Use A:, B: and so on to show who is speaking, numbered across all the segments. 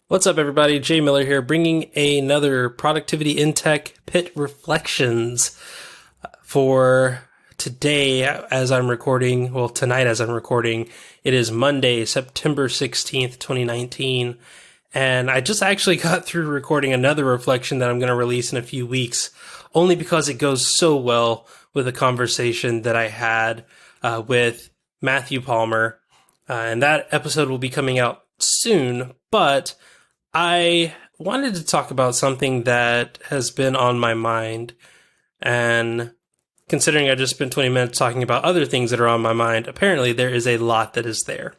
A: What's up, everybody? Jay Miller here, bringing another Productivity in Tech Pit Reflections for today as I'm recording. Well, tonight as I'm recording. It is Monday, September 16th, 2019. And I just actually got through recording another reflection that I'm going to release in a few weeks, only because it goes so well with a conversation that I had with Matthew Palmer. And that episode will be coming out soon, but I wanted to talk about something that has been on my mind, and considering I just spent 20 minutes talking about other things that are on my mind, apparently there is a lot that is there.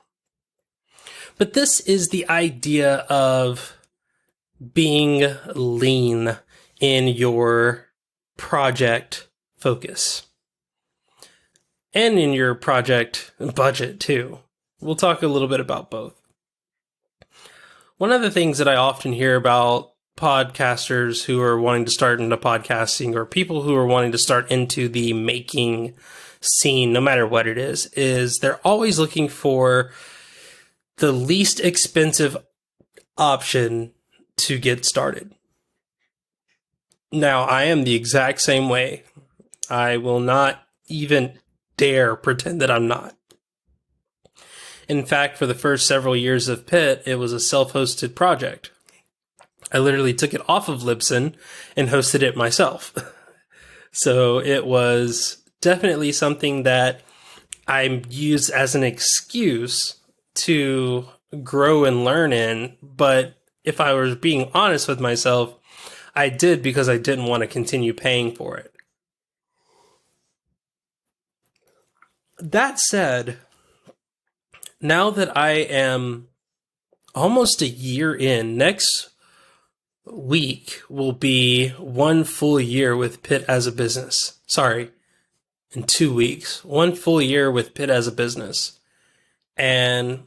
A: But this is the idea of being lean in your project focus and in your project budget too. We'll talk a little bit about both. One of the things that I often hear about podcasters who are wanting to start into podcasting, or people who are wanting to start into the making scene, no matter what it is they're always looking for the least expensive option to get started. Now, I am the exact same way. I will not even dare pretend that I'm not. In fact, for the first several years of Pitt, it was a self-hosted project. I literally took it off of Libsyn and hosted it myself. So it was definitely something that I used as an excuse to grow and learn in. But if I was being honest with myself, I did because I didn't want to continue paying for it. That said, now that I am almost a year in, next week will be 1 full year with Pitt as a business. Sorry, in 2 weeks, 1 full year with Pitt as a business. And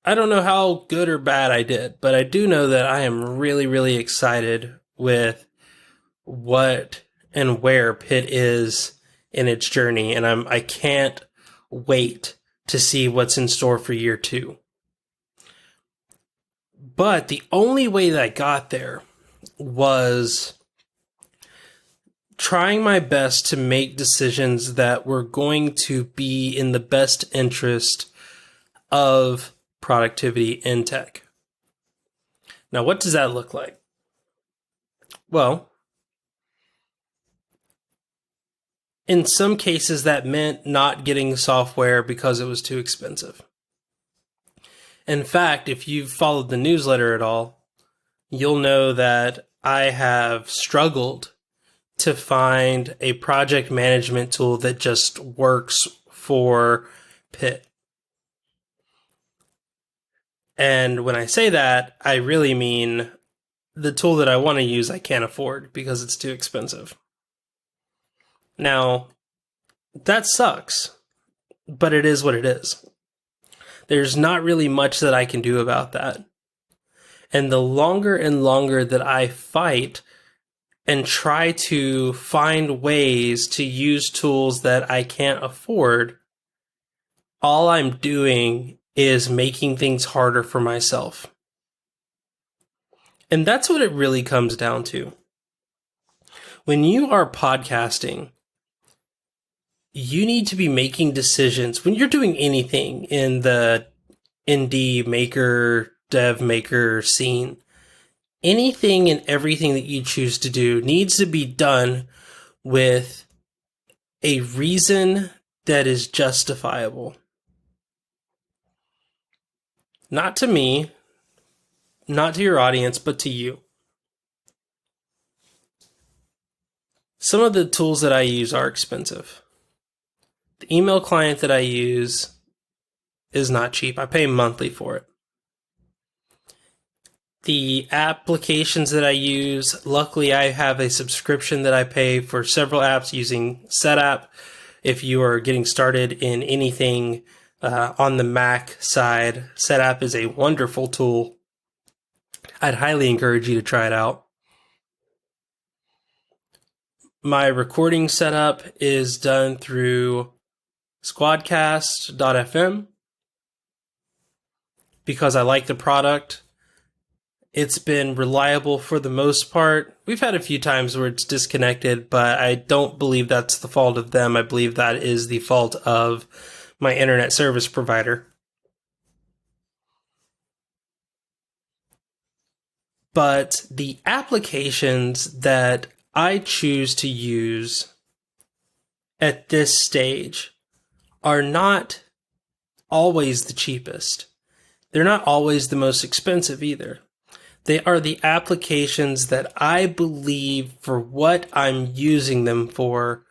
A: I don't know how good or bad I did, but I do know that I am really, really excited with what and where Pitt is in its journey. And I can't wait to see what's in store for year 2. But the only way that I got there was trying my best to make decisions that were going to be in the best interest of productivity in tech. Now, what does that look like? Well, in some cases, that meant not getting software because it was too expensive. In fact, if you've followed the newsletter at all, you'll know that I have struggled to find a project management tool that just works for Pitt. And when I say that, I really mean the tool that I want to use I can't afford because it's too expensive. Now, that sucks, but it is what it is. There's not really much that I can do about that. And the longer and longer that I fight and try to find ways to use tools that I can't afford, all I'm doing is making things harder for myself. And that's what it really comes down to. When you are podcasting, you need to be making decisions when you're doing anything in the indie maker, dev maker scene. Anything and everything that you choose to do needs to be done with a reason that is justifiable. Not to me, not to your audience, but to you. Some of the tools that I use are expensive. The email client that I use is not cheap. I pay monthly for it. The applications that I use, luckily I have a subscription that I pay for several apps using SetApp. If you are getting started in anything on the Mac side, SetApp is a wonderful tool. I'd highly encourage you to try it out. My recording setup is done through squadcast.fm because I like the product It's been reliable for the most part. We've had a few times where it's disconnected, but I don't believe that's the fault of them. I believe that is the fault of my internet service provider. But the applications that I choose to use at this stage are not always the cheapest. They're not always the most expensive either. They are the applications that I believe, for what I'm using them for,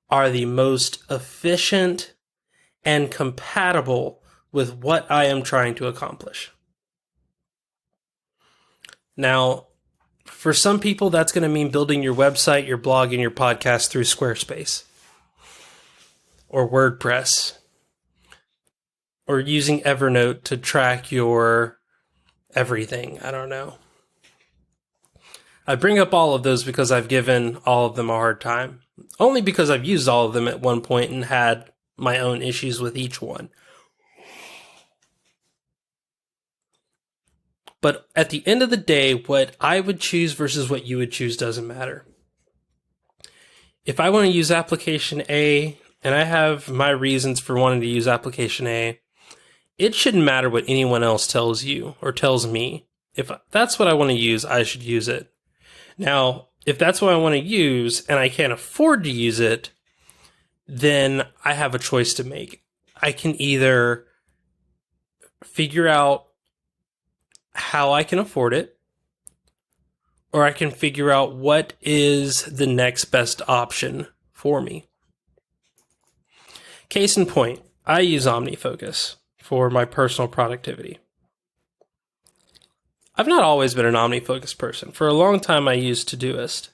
A: are the most efficient and compatible with what I am trying to accomplish. Now, for some people, that's going to mean building your website, your blog, and your podcast through Squarespace or WordPress, or using Evernote to track your everything. I don't know. I bring up all of those because I've given all of them a hard time. Only because I've used all of them at one point and had my own issues with each one. But at the end of the day, what I would choose versus what you would choose doesn't matter. If I want to use application A, and I have my reasons for wanting to use application A, it shouldn't matter what anyone else tells you or tells me. If that's what I want to use, I should use it. Now, if that's what I want to use and I can't afford to use it, then I have a choice to make. I can either figure out how I can afford it, or I can figure out what is the next best option for me. Case in point, I use OmniFocus for my personal productivity. I've not always been an OmniFocus person. For a long time, I used Todoist.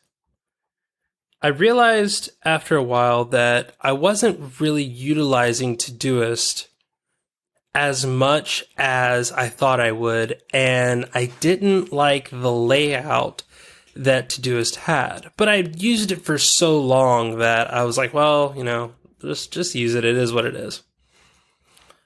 A: I realized after a while that I wasn't really utilizing Todoist as much as I thought I would, and I didn't like the layout that Todoist had. But I used it for so long that I was like, well, just use it. It is what it is.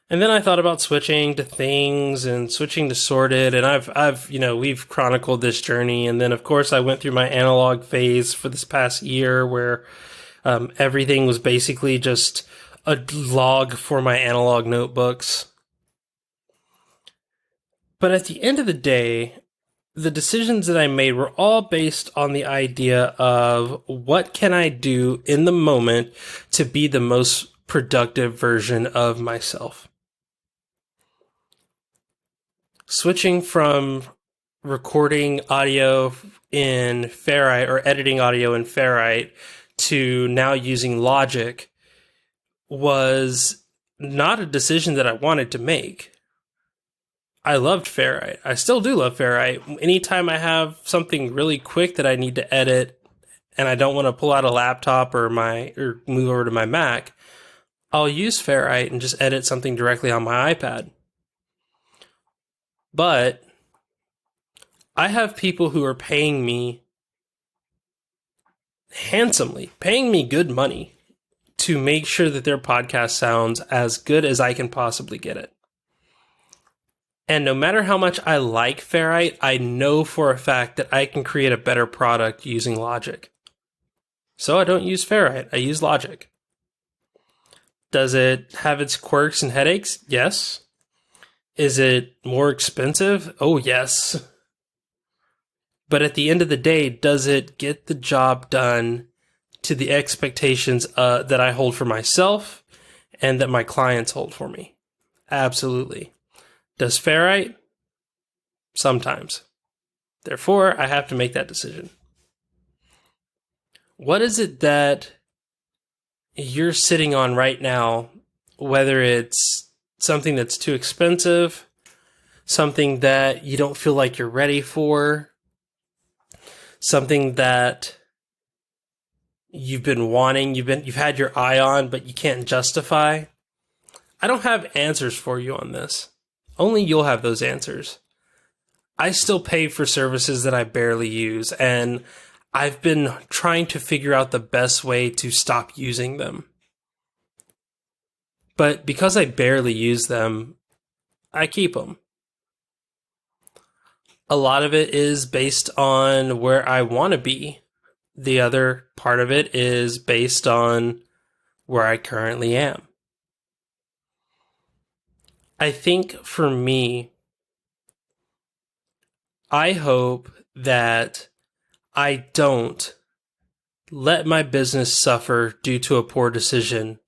A: And then I thought about switching to Things and switching to Sorted, and we've chronicled this journey. And then, of course, I went through my analog phase for this past year where everything was basically just a log for my analog notebooks. But at the end of the day, the decisions that I made were all based on the idea of what can I do in the moment to be the most productive version of myself. Switching from recording audio in Ferrite or editing audio in Ferrite to now using Logic was not a decision that I wanted to make. I loved Ferrite. I still do love Ferrite. Anytime I have something really quick that I need to edit and I don't want to pull out a laptop or move over to my Mac, I'll use Ferrite and just edit something directly on my iPad. But I have people who are paying me handsomely, paying me good money to make sure that their podcast sounds as good as I can possibly get it. And no matter how much I like Ferrite, I know for a fact that I can create a better product using Logic. So I don't use Ferrite, I use Logic. Does it have its quirks and headaches? Yes. Is it more expensive? Oh, yes. But at the end of the day, does it get the job done to the expectations that I hold for myself and that my clients hold for me? Absolutely. Does Ferrite? Sometimes. Therefore, I have to make that decision. What is it that you're sitting on right now, whether it's something that's too expensive, something that you don't feel like you're ready for, something that you've been wanting, you've had your eye on, but you can't justify? I don't have answers for you on this. Only you'll have those answers. I still pay for services that I barely use, and I've been trying to figure out the best way to stop using them. But because I barely use them, I keep them. A lot of it is based on where I want to be. The other part of it is based on where I currently am. I think for me, I hope that I don't let my business suffer due to a poor decision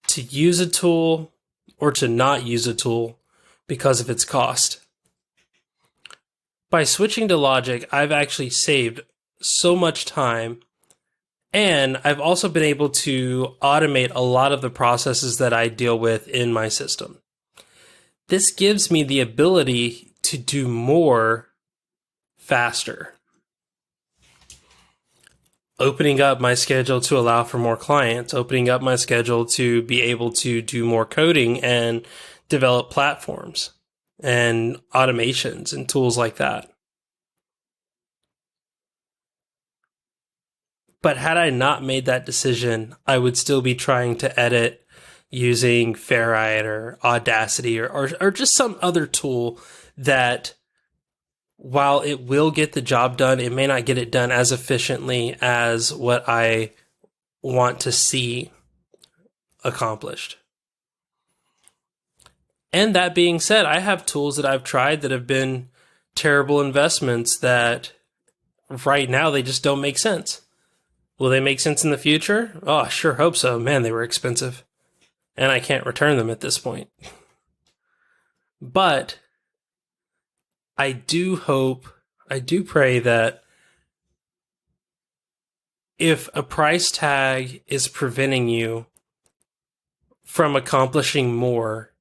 A: to use a tool or to not use a tool because of its cost. By switching to Logic, I've actually saved so much time, and I've also been able to automate a lot of the processes that I deal with in my system. This gives me the ability to do more faster, opening up my schedule to allow for more clients, opening up my schedule to be able to do more coding and develop platforms and automations and tools like that. But had I not made that decision, I would still be trying to edit using Ferrite or Audacity or just some other tool that, while it will get the job done, it may not get it done as efficiently as what I want to see accomplished. And that being said, I have tools that I've tried that have been terrible investments that right now they just don't make sense. Will they make sense in the future? Oh, I sure hope so. Man, they were expensive. And I can't return them at this point. But I do pray that if a price tag is preventing you from accomplishing more,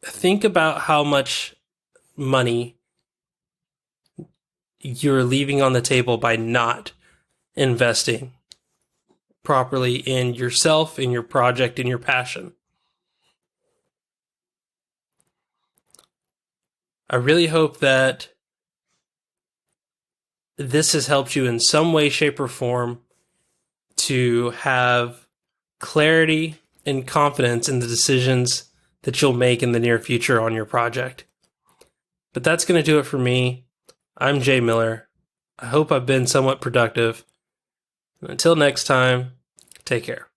A: think about how much money you're leaving on the table by not investing properly in yourself, in your project, in your passion. I really hope that this has helped you in some way, shape, or form to have clarity and confidence in the decisions that you'll make in the near future on your project. But that's going to do it for me. I'm Jay Miller. I hope I've been somewhat productive. Until next time, take care.